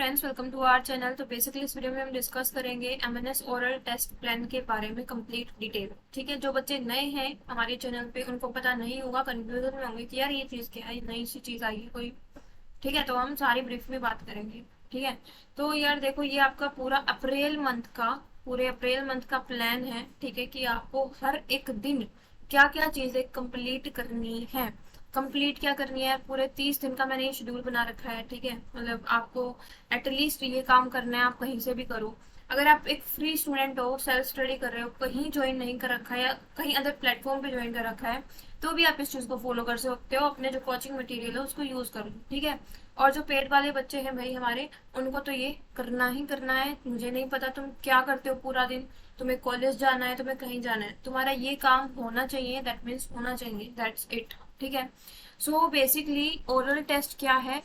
Friends, welcome to our channel. तो basically इस video में हम डिस्कस करेंगे एमएनएस ओरल टेस्ट प्लान के बारे में कंप्लीट डिटेल। ठीक है, जो बच्चे नए हैं हमारे चैनल पे उनको पता नहीं होगा, कंफ्यूजन में होंगे कि यार ये चीज़ क्या है, नई सी चीज़ आई है कोई। ठीक है, तो हम सारी ब्रीफ में बात करेंगे। ठीक है, तो यार देखो, ये आपका पूरा पूरे अप्रैल मंथ का प्लान है। ठीक है, कि आपको हर एक दिन क्या क्या चीजें कंप्लीट करनी है। कंप्लीट क्या करनी है, पूरे 30 दिन का मैंने ये शेड्यूल बना रखा है। ठीक है, मतलब आपको एटलीस्ट ये काम करना है, आप कहीं से भी करो। अगर आप एक फ्री स्टूडेंट हो, सेल्फ स्टडी कर रहे हो, कहीं ज्वाइन नहीं कर रखा है या कहीं अदर प्लेटफॉर्म पे ज्वाइन कर रखा है, तो भी आप इस चीज को फॉलो कर सकते हो। अपने जो कोचिंग मटेरियल है उसको यूज करो। ठीक है, और जो पेड वाले बच्चे हैं भाई हमारे, उनको तो ये करना ही करना है। मुझे नहीं पता तुम क्या करते हो पूरा दिन, तुम्हें कॉलेज जाना है, तुम्हें कहीं जाना है, तुम्हारा ये काम होना चाहिए, दैट मीन्स होना चाहिए, दैट्स इट। ठीक है, सो बेसिकली ओरल टेस्ट क्या है,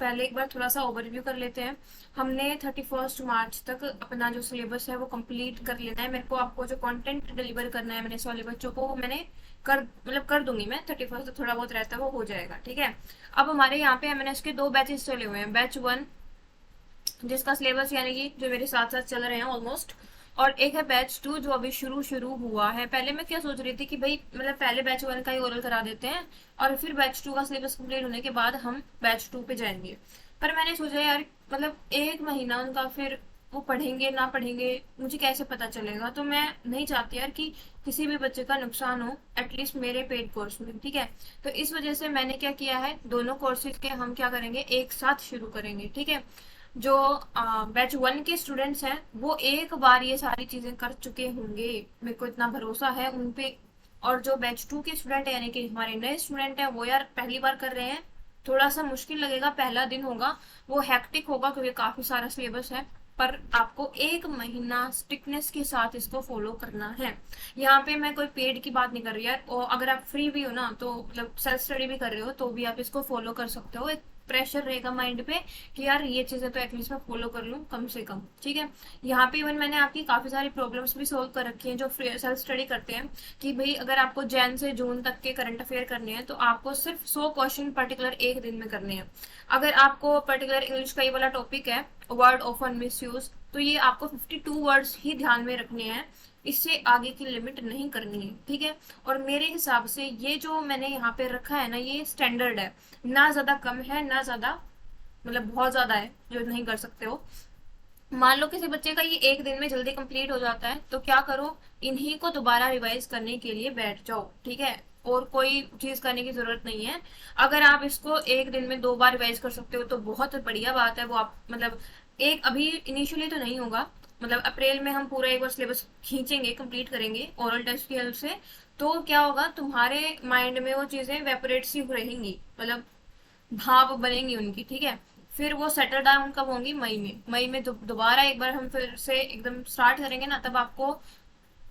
पहले एक बार थोड़ा सा ओवरव्यू कर लेते हैं। हमने 31 मार्च तक अपना जो सिलेबस है वो कंप्लीट कर लेना है। मेरे को आपको जो कंटेंट डिलीवर करना है मैंने वाले बच्चों को, वो मैंने कर दूंगी। मैं 31 तक थोड़ा बहुत रहता है वो हो जाएगा। ठीक है, अब हमारे यहाँ पे एमएनएस के 2 बैचेस चले हुए हैं। बैच 1 जिसका सिलेबस यानी कि जो मेरे साथ साथ चल रहे हैं ऑलमोस्ट, और एक है बैच 2 जो अभी शुरू शुरू हुआ है। पहले मैं क्या सोच रही थी कि भाई मतलब पहले बैच 1 का ही ओरल करा देते हैं और फिर बैच 2 का सिलेबस कंप्लीट होने के बाद हम बैच 2 पे जाएंगे। पर मैंने सोचा यार मतलब एक महीना उनका फिर वो पढ़ेंगे ना पढ़ेंगे मुझे कैसे पता चलेगा, तो मैं नहीं चाहती यार कि किसी भी बच्चे का नुकसान हो, एटलीस्ट मेरे पेड कोर्स में। ठीक है, तो इस वजह से मैंने क्या किया है, दोनों कोर्सेज के हम क्या करेंगे, एक साथ शुरू करेंगे। ठीक है, जो बैच 1 के स्टूडेंट्स हैं वो एक बार ये सारी चीजें कर चुके होंगे, मेरे को इतना भरोसा है उन पे। और जो बैच 2 के स्टूडेंट है यानी कि हमारे नए स्टूडेंट हैं, वो यार पहली बार कर रहे हैं। थोड़ा सा मुश्किल लगेगा, पहला दिन होगा वो हैक्टिक होगा क्योंकि काफी सारा सिलेबस है। पर आपको एक महीना स्टिकनेस के साथ इसको फॉलो करना है। यहाँ पे मैं कोई पेड की बात नहीं कर रही यार, और अगर आप फ्री भी हो ना, तो मतलब सेल्फ स्टडी भी कर रहे हो तो भी आप इसको फॉलो कर सकते हो। एक प्रेशर रहेगा माइंड पे कि यार ये चीजें तो एटलीस्ट मैं फॉलो कर लूँ कम से कम। ठीक है, यहाँ पे इवन मैंने आपकी काफी सारी प्रॉब्लम्स भी सोल्व कर रखी हैं जो सेल्फ स्टडी करते हैं, कि भाई अगर आपको जैन से जून तक के करंट अफेयर करने हैं तो आपको सिर्फ 100 क्वेश्चन पर्टिकुलर एक दिन में करने हैं। अगर आपको पर्टिकुलर इंग्लिश का ये वाला टॉपिक है, वर्ड ऑफन मिस यूज, तो ये आपको 52 वर्ड्स ही ध्यान में रखने हैं, इससे आगे की लिमिट नहीं करनी है। ठीक है, और मेरे हिसाब से ये जो मैंने यहाँ पे रखा है ना, ये स्टैंडर्ड है, ना ज्यादा कम है ना ज्यादा मतलब बहुत ज्यादा है जो नहीं कर सकते हो। मान लो किसी बच्चे का ये एक दिन में जल्दी कंप्लीट हो जाता है तो क्या करो, इन्हीं को दोबारा रिवाइज करने के लिए बैठ जाओ। ठीक है, और कोई चीज करने की जरूरत नहीं है। अगर आप इसको एक दिन में 2 बार रिवाइज कर सकते हो तो बहुत बढ़िया बात है। वो आप मतलब एक अभी इनिशियली तो नहीं होगा, मतलब अप्रैल में हम पूरा एक बार सिलेबस खींचेंगे, कंप्लीट करेंगे ओरल टेस्ट की हेल्प से। तो क्या होगा, तुम्हारे माइंड में वो चीजें वेपोरेट सी रहेंगी, मतलब भाप बनेंगी उनकी। ठीक है, फिर वो सेटल डाउन कब होंगी, मई में दोबारा एक बार हम फिर से एकदम स्टार्ट करेंगे ना, तब आपको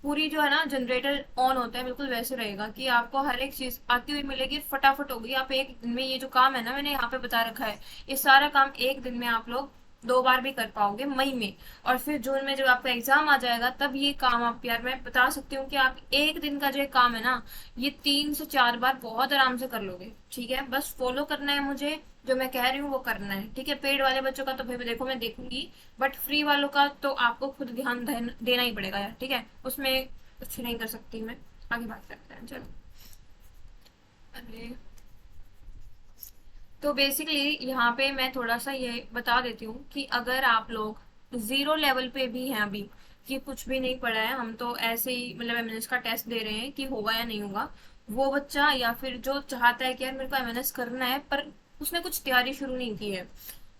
पूरी जो है ना जनरेटर ऑन होता है बिल्कुल वैसे रहेगा कि आपको हर एक चीज आती हुई मिलेगी, फटाफट होगी। आप एक दिन में ये जो काम है ना मैंने यहाँ पे बता रखा है, ये सारा काम एक दिन में आप लोग 2 बार भी कर पाओगे मई में। और फिर जून में जब आपका एग्जाम आ जाएगा तब ये काम आप, यार मैं बता सकती हूँ कि आप एक दिन का जो ये काम है ना, ये 3 से 4 बार बहुत आराम से कर लोगे। ठीक है, बस फॉलो करना है मुझे, जो मैं कह रही हूँ वो करना है। ठीक है, पेड वाले बच्चों का तो भाई देखो मैं देखूंगी, बट फ्री वालों का तो आपको खुद ध्यान देना ही पड़ेगा यार। ठीक है, उसमें कुछ नहीं कर सकती मैं। आगे बात करते हैं, चलो। अरे, तो बेसिकली यहाँ पे मैं थोड़ा सा ये बता देती हूँ कि अगर आप लोग जीरो लेवल पे भी हैं अभी, कि कुछ भी नहीं पढ़ा है, हम तो ऐसे ही मतलब एमएनएस का टेस्ट दे रहे हैं कि होगा या नहीं होगा, वो बच्चा या फिर जो चाहता है कि यार मेरे को एमएनएस करना है पर उसने कुछ तैयारी शुरू नहीं की है,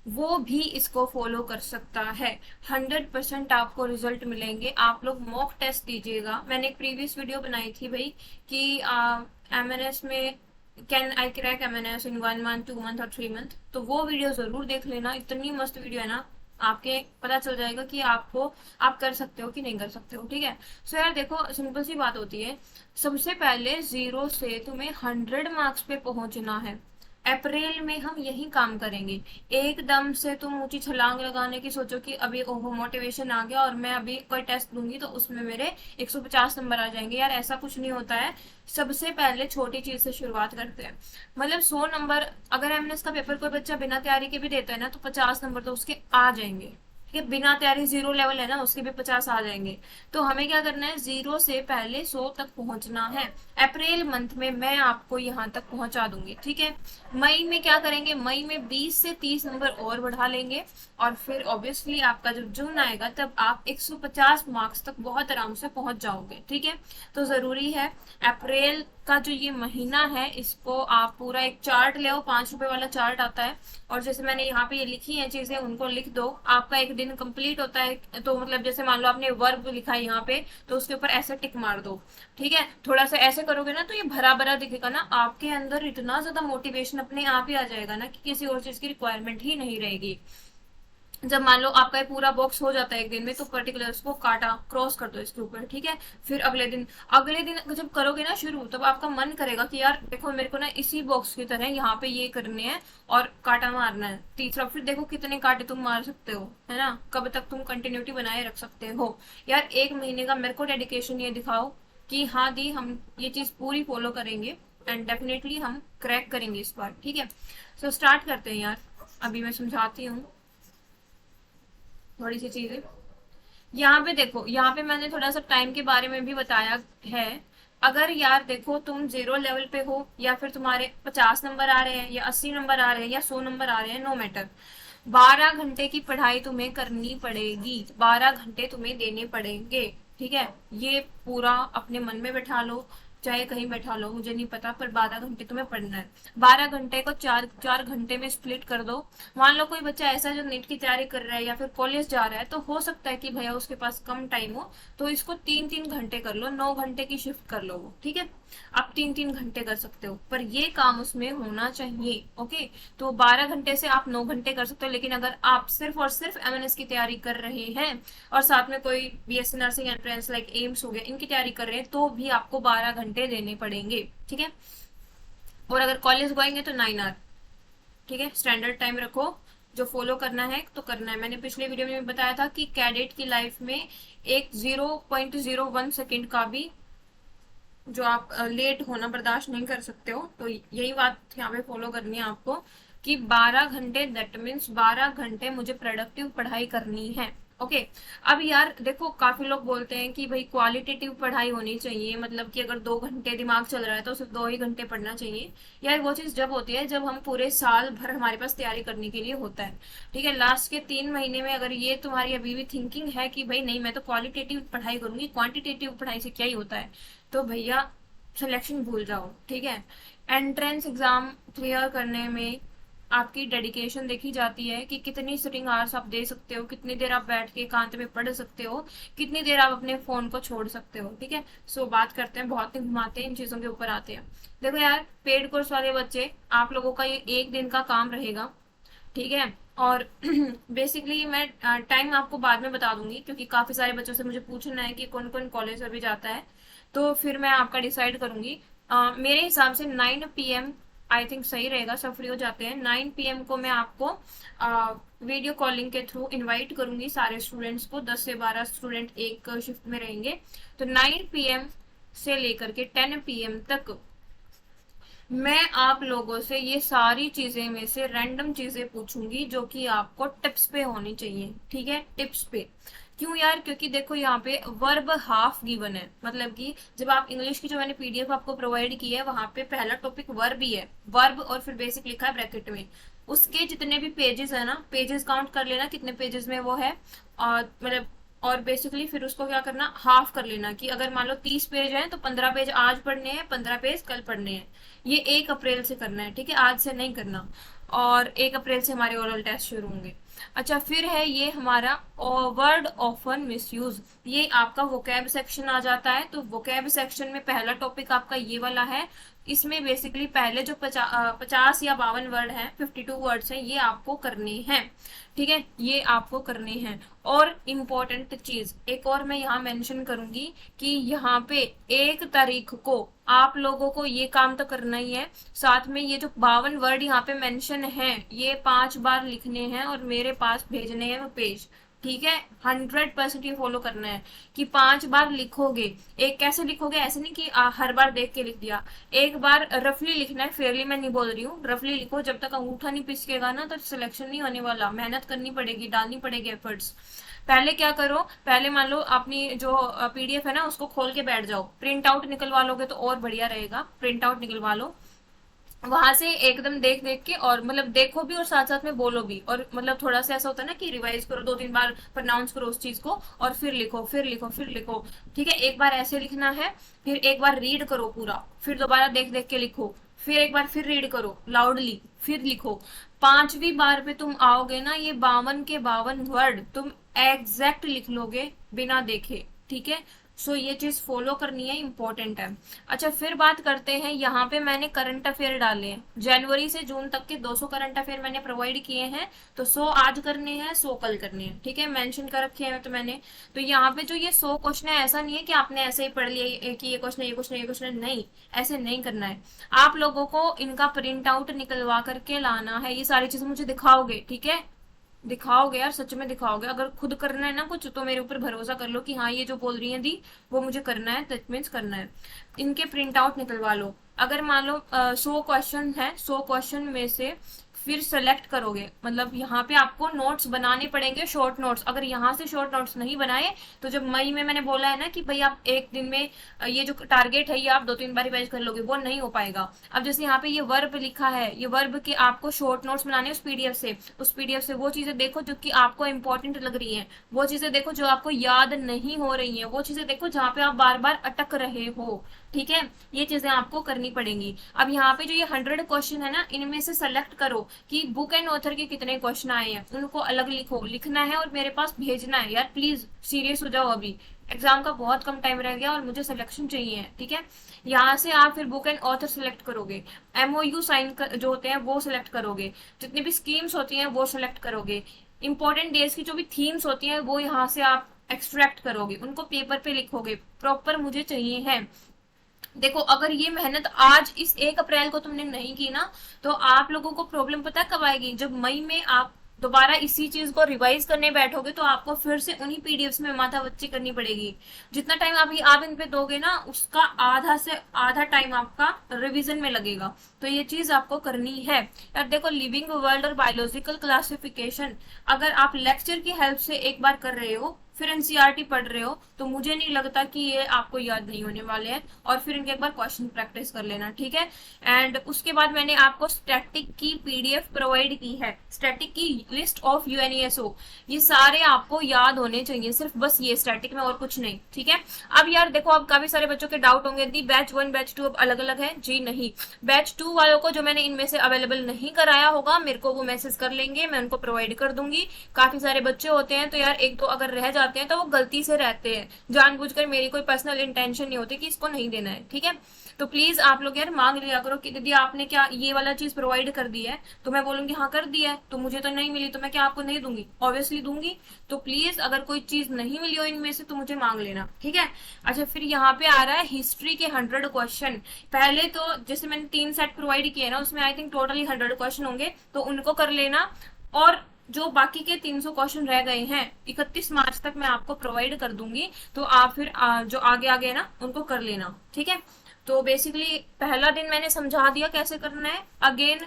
वो भी इसको फॉलो कर सकता है। 100% आपको रिजल्ट मिलेंगे। आप लोग मॉक टेस्ट दीजिएगा। मैंने एक प्रीवियस वीडियो बनाई थी भाई कि एमएनएस में can I crack MNS in 1 month, 2 month और 3 मंथ, तो वो वीडियो जरूर देख लेना, इतनी मस्त वीडियो है ना, आपके पता चल जाएगा कि आपको आप कर सकते हो कि नहीं कर सकते हो। ठीक है, सो यार देखो सिंपल सी बात होती है, सबसे पहले 0 से तुम्हें 100 मार्क्स पे पहुंचना है। अप्रैल में हम यही काम करेंगे। एकदम से तुम ऊंची छलांग लगाने की सोचो कि अभी ओहो मोटिवेशन आ गया और मैं अभी कोई टेस्ट दूंगी तो उसमें मेरे 150 नंबर आ जाएंगे, यार ऐसा कुछ नहीं होता है। सबसे पहले छोटी चीज से शुरुआत करते हैं। मतलब 100 नंबर अगर एमएनएस का पेपर कोई बच्चा बिना तैयारी के भी देता है ना, तो 50 नंबर तो उसके आ जाएंगे। ठीक है, बिना तैयारी 0 लेवल है ना, उसके भी 50 आ जाएंगे। तो हमें क्या करना है, 0 से पहले 100 तक पहुंचना है। अप्रैल मंथ में मैं आपको यहाँ तक पहुंचा दूंगी। ठीक है, मई में क्या करेंगे, मई में 20 से 30 नंबर और बढ़ा लेंगे, और फिर ऑब्वियसली आपका जब जून आएगा तब आप 150 मार्क्स तक बहुत आराम से पहुंच जाओगे। ठीक है, तो जरूरी है अप्रैल का जो ये महीना है इसको आप पूरा एक चार्ट ले आओ, 5 रुपए वाला चार्ट आता है, और जैसे मैंने यहाँ पे ये लिखी है चीजें उनको लिख दो। आपका एक दिन कंप्लीट होता है, तो मतलब जैसे मान लो आपने वर्ब लिखा है यहाँ पे, तो उसके ऊपर ऐसे टिक मार दो। ठीक है, थोड़ा सा ऐसे करोगे ना तो ये भरा भरा दिखेगा ना, आपके अंदर इतना ज्यादा मोटिवेशन अपने आप ही आ जाएगा ना कि किसी और चीज की रिक्वायरमेंट ही नहीं रहेगी। जब मान लो आपका ये पूरा बॉक्स हो जाता है एक दिन में, तो पर्टिकुलर्स को काटा, क्रॉस कर दो इसके ऊपर। ठीक है, फिर अगले दिन जब करोगे ना शुरू, तब आपका मन करेगा कि यार देखो मेरे को ना इसी बॉक्स की तरह यहाँ पे ये करने हैं और काटा मारना है तीसरा। फिर देखो कितने कांटे तुम मार सकते हो, है ना, कब तक तुम कंटिन्यूटी बनाए रख सकते हो। यार एक महीने का मेरे को डेडिकेशन ये दिखाओ कि हाँ दी हम ये चीज पूरी फॉलो करेंगे, एंड डेफिनेटली हम क्रैक करेंगे इस बार। ठीक है, सो स्टार्ट करते हैं यार। अभी मैं समझाती हूँ थोड़ी सी चीजें। यहाँ पे देखो, यहाँ पे मैंने थोड़ा सा टाइम के बारे में भी बताया है। अगर यार देखो तुम 0 लेवल पे हो, या फिर तुम्हारे 50 नंबर आ रहे हैं या 80 नंबर आ रहे हैं या 100 नंबर आ रहे हैं, नो मैटर, 12 घंटे की पढ़ाई तुम्हें करनी पड़ेगी, 12 घंटे तुम्हें देने पड़ेंगे। ठीक है, ये पूरा अपने मन में बैठा लो, चाहे कहीं बैठा लो मुझे नहीं पता, पर 12 घंटे तुम्हें पढ़ना है। 12 घंटे को चार चार घंटे में स्प्लिट कर दो। मान लो कोई बच्चा ऐसा जो नीट की तैयारी कर रहा है या फिर कॉलेज जा रहा है, तो हो सकता है कि भैया उसके पास कम टाइम हो, तो इसको 3-3 घंटे कर लो, 9 घंटे की शिफ्ट कर लो वो। ठीक है, आप 3-3 घंटे कर सकते हो, पर ये काम उसमें होना चाहिए। ओके, तो 12 घंटे से आप 9 घंटे कर सकते हो, लेकिन अगर आप सिर्फ और सिर्फ एमएनएस की तैयारी कर रहे हैं और साथ में कोई BSc nursing entrance like AIIMS हो गया इनकी तैयारी कर रहे हैं, तो भी आपको 12 घंटे देने पड़ेंगे। ठीक है, और अगर कॉलेज गोएंगे तो 9 आवर। ठीक है, स्टैंडर्ड टाइम रखो, जो फॉलो करना है तो करना है। मैंने पिछले वीडियो में बताया था कि कैडेट की लाइफ में एक 0.01 सेकेंड का भी जो आप लेट होना बर्दाश्त नहीं कर सकते हो, तो यही बात यहाँ पे फॉलो करनी है आपको कि 12 घंटे, दैट मीन्स 12 घंटे मुझे प्रोडक्टिव पढ़ाई करनी है। ओके, अब यार देखो काफी लोग बोलते हैं कि भाई क्वालिटेटिव पढ़ाई होनी चाहिए, मतलब कि अगर 2 घंटे दिमाग चल रहा है तो सिर्फ 2 ही घंटे पढ़ना चाहिए। यार वो चीज जब होती है जब हम पूरे साल भर हमारे पास तैयारी करने के लिए होता है। ठीक है, लास्ट के 3 महीने में अगर ये तुम्हारी अभी भी थिंकिंग है कि भाई नहीं मैं तो क्वालिटेटिव पढ़ाई करूंगी, क्वांटिटेटिव पढ़ाई से क्या ही होता है, तो भैया सिलेक्शन भूल जाओ। ठीक है, एंट्रेंस एग्जाम क्लियर करने में आपकी डेडिकेशन देखी जाती है कि कितनी सिटिंग आवर्स आप दे सकते हो, कितनी देर आप बैठ के एकांत में पढ़ सकते हो, कितनी देर आप अपने फोन को छोड़ सकते हो। ठीक है, सो बात करते हैं, बहुत ही घुमाते हैं, इन चीजों के ऊपर आते हैं। देखो यार, पेड कोर्स वाले बच्चे, आप लोगों का ये एक दिन का काम रहेगा। ठीक है, और बेसिकली मैं टाइम आपको बाद में बता दूंगी, क्योंकि काफी सारे बच्चों से मुझे पूछना है कि कौन कौन कॉलेज अभी जाता है, तो फिर मैं आपका डिसाइड करूंगी। मेरे हिसाब से 9 PM आई थिंक सही रहेगा, सब फ्री हो जाते हैं। 9 PM को मैं आपको वीडियो कॉलिंग के थ्रू इनवाइट करूंगी सारे स्टूडेंट्स को, 10 से 12 स्टूडेंट एक शिफ्ट में रहेंगे। तो 9 PM से लेकर के 10 PM तक मैं आप लोगों से ये सारी चीजें में से रैंडम चीजें पूछूंगी जो कि आपको टिप्स पे होनी चाहिए। ठीक है, टिप्स पे क्यों यार, क्योंकि देखो यहाँ पे वर्ब हाफ गिवन है, मतलब कि जब आप इंग्लिश की जो मैंने पीडीएफ आपको प्रोवाइड की है वहां पे पहला टॉपिक वर्ब ही है, वर्ब और फिर बेसिक लिखा है ब्रैकेट में। उसके जितने भी पेजेस है ना, पेजेस काउंट कर लेना कितने पेजेस में वो है, और मतलब और बेसिकली फिर उसको क्या करना, हाफ कर लेना कि अगर मान लो 30 पेज है तो 15 पेज आज पढ़ने हैं, 15 पेज कल पढ़ने हैं। ये 1 अप्रैल से करना है। ठीक है, आज से नहीं करना, और 1 अप्रैल से हमारे ओरल टेस्ट शुरू होंगे। अच्छा, फिर है ये हमारा वर्ड ऑफन मिसयूज, ये आपका वोकैब सेक्शन आ जाता है। तो वोकैब सेक्शन में पहला टॉपिक आपका ये वाला है, इसमें बेसिकली पहले जो 50 या 52 वर्ड हैं, 52 वर्ड्स हैं, ये आपको करने हैं। ठीक है, ये आपको करने हैं। और इम्पोर्टेंट चीज एक और मैं यहाँ मेंशन करूंगी कि यहाँ पे 1 तारीख को आप लोगों को ये काम तो करना ही है, साथ में ये जो 52 वर्ड यहाँ पे मेंशन है ये 5 बार लिखने हैं और मेरे पास भेजने हैं वो पेज। ठीक है, 100% ये फॉलो करना है कि 5 बार लिखोगे। एक कैसे लिखोगे, ऐसे नहीं कि हर बार देख के लिख दिया, एक बार रफली लिखना है, फेयरली मैं नहीं बोल रही हूँ, रफली लिखो। जब तक अंगूठा नहीं पिसकेगा ना तो सिलेक्शन नहीं होने वाला, मेहनत करनी पड़ेगी, डालनी पड़ेगी एफर्ट्स। पहले क्या करो, पहले मान लो अपनी जो पीडीएफ है ना उसको खोल के बैठ जाओ, प्रिंट आउट निकलवा लोगे तो और बढ़िया रहेगा, प्रिंट आउट निकलवा लो, वहां से एकदम देख देख के, और मतलब देखो भी और साथ साथ में बोलो भी, और मतलब थोड़ा सा ऐसा होता है ना कि रिवाइज करो, 2-3 बार प्रोनाउंस करो उस चीज को और फिर लिखो, फिर लिखो, फिर लिखो। ठीक है, एक बार ऐसे लिखना है, फिर एक बार रीड करो पूरा, फिर दोबारा देख देख के लिखो, फिर एक बार फिर रीड करो लाउडली, फिर लिखो। 5वीं बार पे तुम आओगे ना, ये 52 के 52 वर्ड तुम एग्जैक्ट लिख लोगे बिना देखे। ठीक है, सो ये चीज फॉलो करनी है, इंपॉर्टेंट है। अच्छा, फिर बात करते हैं, यहाँ पे मैंने करंट अफेयर डाले हैं, जनवरी से जून तक के 200 करंट अफेयर मैंने प्रोवाइड किए हैं, तो 100 आज करने हैं, 100 कल करने हैं। ठीक है, मेंशन कर रखे हैं तो मैंने, तो यहाँ पे जो ये 100 क्वेश्चन है, ऐसा नहीं है कि आपने ऐसे ही पढ़ लिया कि ये क्वेश्चन, ये क्वेश्चन, ये क्वेश्चन, नहीं, ऐसे नहीं करना है। आप लोगों को इनका प्रिंट आउट निकलवा करके लाना है, ये सारी चीजें मुझे दिखाओगे। ठीक है, दिखाओगे यार, सच में दिखाओगे। अगर खुद करना है ना कुछ तो मेरे ऊपर भरोसा कर लो कि हाँ ये जो बोल रही है दी वो मुझे करना है, दैट मीन्स करना है। इनके प्रिंट आउट निकलवा लो। अगर मान लो 100 क्वेश्चन है, 100 क्वेश्चन में से फिर सेलेक्ट करोगे, मतलब यहाँ पे आपको नोट्स बनाने पड़ेंगे, शॉर्ट नोट्स। अगर यहाँ से शॉर्ट नोट्स नहीं बनाए तो जब मई में मैंने बोला है ना कि भाई आप एक दिन में ये जो टारगेट है ये आप 2-3 बार रिवाइज कर लोगे, वो नहीं हो पाएगा। अब जैसे यहाँ पे ये वर्ब लिखा है, ये वर्ब के आपको शॉर्ट नोट्स बनाने उस पीडीएफ से, उस पीडीएफ से वो चीजें देखो जो कि आपको इंपॉर्टेंट लग रही है, वो चीजें देखो जो आपको याद नहीं हो रही है, वो चीजें देखो जहाँ पे आप बार बार अटक रहे हो। ठीक है, ये चीजें आपको करनी पड़ेंगी। अब यहाँ पे जो ये 100 क्वेश्चन है ना, इनमें से सेलेक्ट करो कि बुक एंड ऑथर के कितने क्वेश्चन आए हैं, उनको अलग लिखो, लिखना है और मेरे पास भेजना है। यार प्लीज सीरियस हो जाओ, अभी एग्जाम का बहुत कम टाइम रह गया और मुझे सिलेक्शन चाहिए है। ठीक है, यहाँ से आप फिर बुक एंड ऑथर सिलेक्ट करोगे, एमओयू साइन जो होते हैं वो सिलेक्ट करोगे, जितनी भी स्कीम्स होती हैं वो सिलेक्ट करोगे, इंपॉर्टेंट डेज की जो भी थीम्स होती हैं वो यहाँ से आप एक्सट्रैक्ट करोगे, उनको पेपर पे लिखोगे, प्रॉपर मुझे चाहिए है। देखो, अगर ये मेहनत आज इस 1 अप्रैल को तुमने नहीं की ना, तो आप लोगों को प्रॉब्लम पता है कब आएगी, जब मई में आप दोबारा इसी चीज को रिवाइज करने बैठोगे तो आपको फिर से उन्हीं पीडीएफ्स में माथा बच्ची करनी पड़ेगी। जितना टाइम आप इन पे दोगे ना, उसका आधा से आधा टाइम आपका रिवीजन में लगेगा। तो ये चीज आपको करनी है यार। देखो, लिविंग वर्ल्ड और बायोलॉजिकल क्लासिफिकेशन अगर आप लेक्चर की हेल्प से एक बार कर रहे हो, फिर एनसीईआरटी पढ़ रहे हो, तो मुझे नहीं लगता कि ये आपको याद नहीं होने वाले हैं। और फिर इनके एक बार क्वेश्चन प्रैक्टिस कर लेना। ठीक है, एंड उसके बाद मैंने आपको स्टैटिक की पीडीएफ प्रोवाइड की है, स्टैटिक की लिस्ट ऑफ यूएनईएसओ, ये सारे आपको याद होने चाहिए, सिर्फ बस ये स्टैटिक में और कुछ नहीं। ठीक है, अब यार देखो, अब काफी सारे बच्चों के डाउट होंगे दी बैच 1 बैच 2 अब अलग अलग है। जी नहीं, बैच 2 वालों को जो मैंने इनमें से अवेलेबल नहीं कराया होगा, मेरे को वो मैसेज कर लेंगे, मैं उनको प्रोवाइड कर दूंगी। काफी सारे बच्चे होते हैं तो यार एक तो अगर रह जाते हैं तो वो गलती से रहते हैं, जानबूझकर, मेरी कोई पर्सनल इंटेंशन नहीं होती कि इसको नहीं देना है। ठीक है, तो प्लीज आप लोग यार मांग लिया करो कि दीदी आपने क्या ये वाला चीज प्रोवाइड कर दी है, तो मैं बोलूंगी हाँ कर दिया है, तो मुझे तो नहीं मिली तो मैं क्या आपको नहीं दूंगी, ऑब्वियसली दूंगी। तो प्लीज अगर कोई चीज नहीं मिली हो इनमें से तो मुझे मांग लेना। ठीक है, अच्छा, फिर यहाँ पे आ रहा है हिस्ट्री के 100 क्वेश्चन। पहले तो जैसे मैंने 3 सेट प्रोवाइड किए ना, उसमें आई थिंक टोटली 100 क्वेश्चन होंगे, तो उनको कर लेना। और जो बाकी के 300 क्वेश्चन रह गए हैं 31 मार्च तक मैं आपको प्रोवाइड कर दूंगी, तो आप फिर जो आगे आगे ना उनको कर लेना। ठीक है, तो बेसिकली पहला दिन मैंने समझा दिया कैसे करना है। अगेन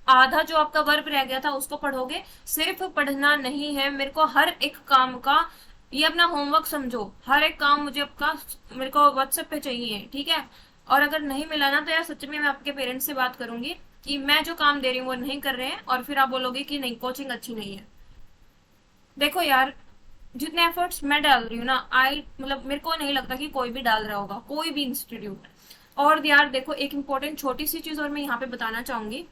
आधा जो आपका वर्ब रह गया था उसको पढ़ोगे, सिर्फ पढ़ना नहीं है, मेरे को हर एक काम का ये अपना होमवर्क समझो, हर एक काम मुझे आपका मेरे को व्हाट्सएप पे चाहिए। ठीक है, और अगर नहीं मिला ना तो यार सच में मैं आपके पेरेंट्स से बात करूंगी कि मैं जो काम दे रही हूँ वो नहीं कर रहे हैं, और फिर आप बोलोगे कि नहीं कोचिंग अच्छी नहीं है। देखो यार, जितने एफर्ट्स मैं डाल रही हूँ ना, मतलब मेरे को नहीं लगता कि कोई भी डाल रहा होगा, कोई भी इंस्टीट्यूट। और यार देखो, एक इम्पोर्टेंट छोटी सी चीज और मैं यहाँ पे बताना चाहूंगी।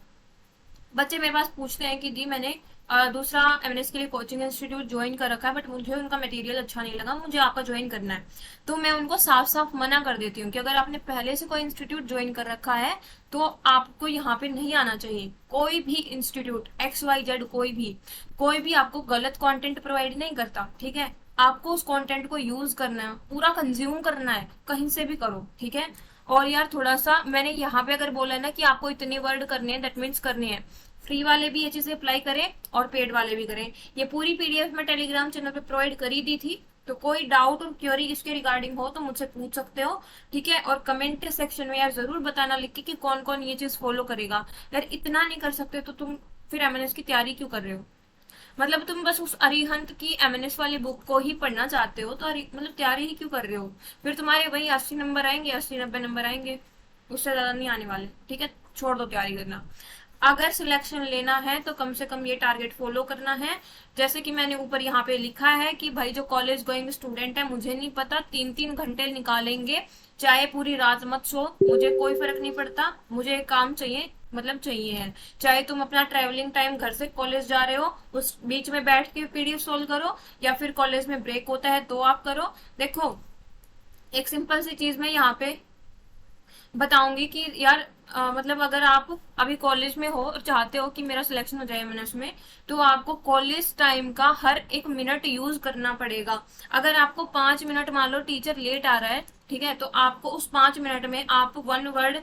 बच्चे मेरे पास पूछते हैं कि दी मैंने दूसरा एमएनएस के लिए कोचिंग इंस्टीट्यूट ज्वाइन कर रखा है, बट मुझे उनका मटेरियल अच्छा नहीं लगा, मुझे आपका ज्वाइन करना है। तो मैं उनको साफ साफ मना कर देती हूँ कि अगर आपने पहले से कोई इंस्टीट्यूट ज्वाइन कर रखा है तो आपको यहाँ पे नहीं आना चाहिए। कोई भी इंस्टीट्यूट XYZ कोई भी आपको गलत कंटेंट प्रोवाइड नहीं करता, ठीक है। आपको उस कंटेंट को यूज करना है, पूरा कंज्यूम करना है, कहीं से भी करो, ठीक है। और यार थोड़ा सा मैंने यहाँ पे अगर बोला ना कि आपको इतनी वर्ड करने हैं, दैट मीन्स करनी है। फ्री वाले भी ये चीजें अप्लाई करें और पेड वाले भी करें। ये पूरी पीडीएफ में टेलीग्राम चैनल पे प्रोवाइड करी दी थी, तो कोई डाउट और क्वेरी इसके रिगार्डिंग हो तो मुझसे पूछ सकते हो, ठीक है। और कमेंट सेक्शन में यार जरूर बताना लिख के कि कौन कौन ये चीज फॉलो करेगा। यार इतना नहीं कर सकते तो तुम फिर एमएनएस की तैयारी क्यों कर रहे हो? मतलब तुम बस उस अरिहंत की एमएनएस वाली बुक को ही पढ़ना चाहते हो तो मतलब तैयारी ही क्यों कर रहे हो? फिर तुम्हारे वही 80 नंबर आएंगे, 80-90 नंबर आएंगे, उससे ज्यादा नहीं आने वाले, ठीक है। छोड़ दो तैयारी करना। अगर सिलेक्शन लेना है तो कम से कम ये टारगेट फॉलो करना है। जैसे कि मैंने ऊपर यहाँ पे लिखा है कि भाई जो कॉलेज गोइंग स्टूडेंट है, मुझे नहीं पता 3-3 घंटे निकालेंगे, चाहे पूरी रात मत सो, मुझे कोई फर्क नहीं पड़ता, मुझे काम चाहिए, मतलब चाहिए है। चाहे तुम अपना ट्रेवलिंग टाइम घर से कॉलेज जा रहे हो उस बीच में बैठ के पीडीएफ सोल्व करो, या फिर कॉलेज में ब्रेक होता है तो आप करो। देखो एक सिंपल सी चीज मैं यहाँ पे बताऊंगी कि यार मतलब अगर आप अभी कॉलेज में हो और चाहते हो कि मेरा सिलेक्शन हो जाए एमएनएस में, तो आपको कॉलेज टाइम का हर एक मिनट यूज करना पड़ेगा। अगर आपको 5 मिनट मान लो टीचर लेट आ रहा है, ठीक है, तो आपको उस 5 मिनट में आप 1 वर्ड,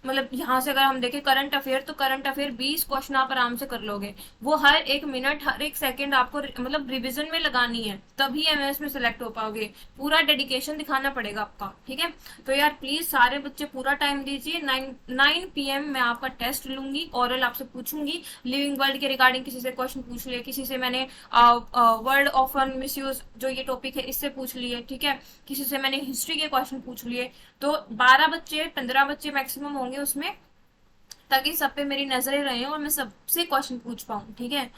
मतलब यहाँ से अगर हम देखें करंट अफेयर, तो करंट अफेयर 20 क्वेश्चन आप आराम से कर लोगे। वो हर एक मिनट हर एक सेकंड आपको मतलब रिवीजन में लगानी है, तभी एमएस में सिलेक्ट हो पाओगे। पूरा डेडिकेशन दिखाना पड़ेगा आपका, ठीक है। तो यार प्लीज सारे बच्चे पूरा टाइम दीजिए। 9 PM मैं आपका टेस्ट लूंगी, ओरल आपसे पूछूंगी, लिविंग वर्ल्ड के रिगार्डिंग किसी से क्वेश्चन पूछ लिए, किसी से मैंने वर्ड ऑफन मिसयूज जो ये टॉपिक है इससे पूछ लिए, ठीक है, किसी से मैंने हिस्ट्री के क्वेश्चन पूछ लिए। तो 12 बच्चे 15 बच्चे मैक्सिमम होंगे उसमें, ताकि सब पे मेरी नजरें रहे और मैं सबसे क्वेश्चन पूछ पाऊँ, ठीक है।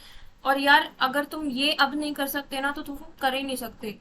और यार अगर तुम ये अब नहीं कर सकते ना तो तुम कर ही नहीं सकते,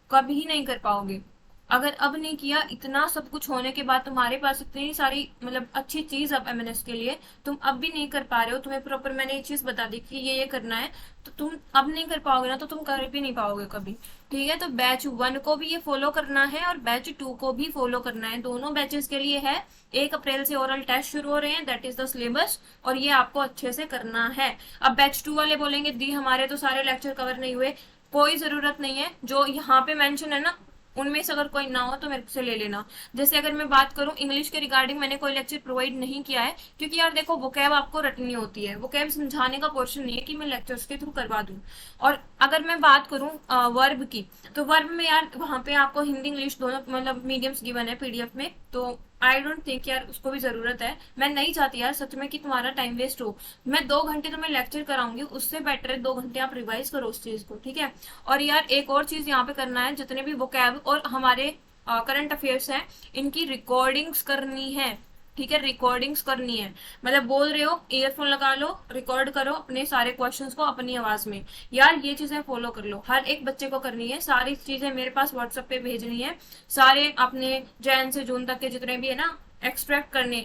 कभी नहीं कर पाओगे। अगर अब नहीं किया, इतना सब कुछ होने के बाद तुम्हारे पास इतनी सारी मतलब अच्छी चीज अब एमएनएस के लिए, तुम अब भी नहीं कर पा रहे हो, तुम्हें प्रॉपर मैंने ये चीज बता दी कि ये करना है, तो तुम अब नहीं कर पाओगे ना तो तुम कर भी नहीं पाओगे कभी, ठीक है। तो बैच 1 को भी ये फॉलो करना है और बैच 2 को भी फॉलो करना है, दोनों बैचेस के लिए है। 1 अप्रैल से ओरल टेस्ट शुरू हो रहे हैं, दैट इज द सिलेबस, और ये आपको अच्छे से करना है। अब बैच 2 वाले बोलेंगे दी हमारे तो सारे लेक्चर कवर नहीं हुए, कोई जरूरत नहीं है। जो यहाँ पे मेंशन है ना, उनमें से अगर कोई ना हो तो मेरे से ले लेना। जैसे अगर मैं बात करूं इंग्लिश के रिगार्डिंग, मैंने कोई लेक्चर प्रोवाइड नहीं किया है, क्योंकि यार देखो वोकैब आपको रटनी होती है, वोकैब समझाने का पोर्शन नहीं है कि मैं लेक्चर्स के थ्रू करवा दूं। और अगर मैं बात करूं वर्ब की, तो वर्ब में यार वहां पे आपको हिंदी इंग्लिश दोनों मतलब मीडियम्स गिवन है पीडीएफ में, तो आई डोंट थिंक यार उसको भी जरूरत है। मैं नहीं चाहती यार सच में कि तुम्हारा टाइम वेस्ट हो। मैं 2 घंटे तुम्हें लेक्चर कराऊंगी, उससे बेटर है 2 घंटे आप रिवाइज करो उस चीज को, ठीक है। और यार एक और चीज यहाँ पे करना है, जितने भी वोकैब और हमारे करंट अफेयर्स हैं, इनकी रिकॉर्डिंग्स करनी है, ठीक है। रिकॉर्डिंग्स करनी है, मतलब बोल रहे हो ईयरफोन लगा लो, रिकॉर्ड करो अपने सारे क्वेश्चंस को अपनी आवाज में। यार ये चीजें फॉलो कर लो, हर एक बच्चे को करनी है, सारी चीजें मेरे पास व्हाट्सएप पे भेजनी है। सारे अपने जैन से जून तक के जितने भी है ना एक्सट्रैक्ट करने,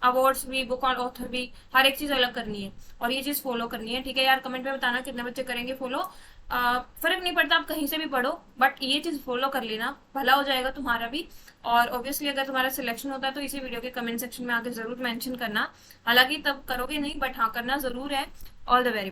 अवार्ड्स भी, बुक और ऑथर भी, हर एक चीज अलग करनी है और ये चीज फॉलो करनी है, ठीक है। यार कमेंट में बताना कितने बच्चे करेंगे फॉलो। फर्क नहीं पड़ता आप कहीं से भी पढ़ो, बट ये चीज फॉलो कर लेना, भला हो जाएगा तुम्हारा भी। और ऑब्वियसली अगर तुम्हारा सिलेक्शन होता है तो इसी वीडियो के कमेंट सेक्शन में आके जरूर मेंशन करना, हालांकि तब करोगे नहीं बट हाँ करना जरूर है। All the very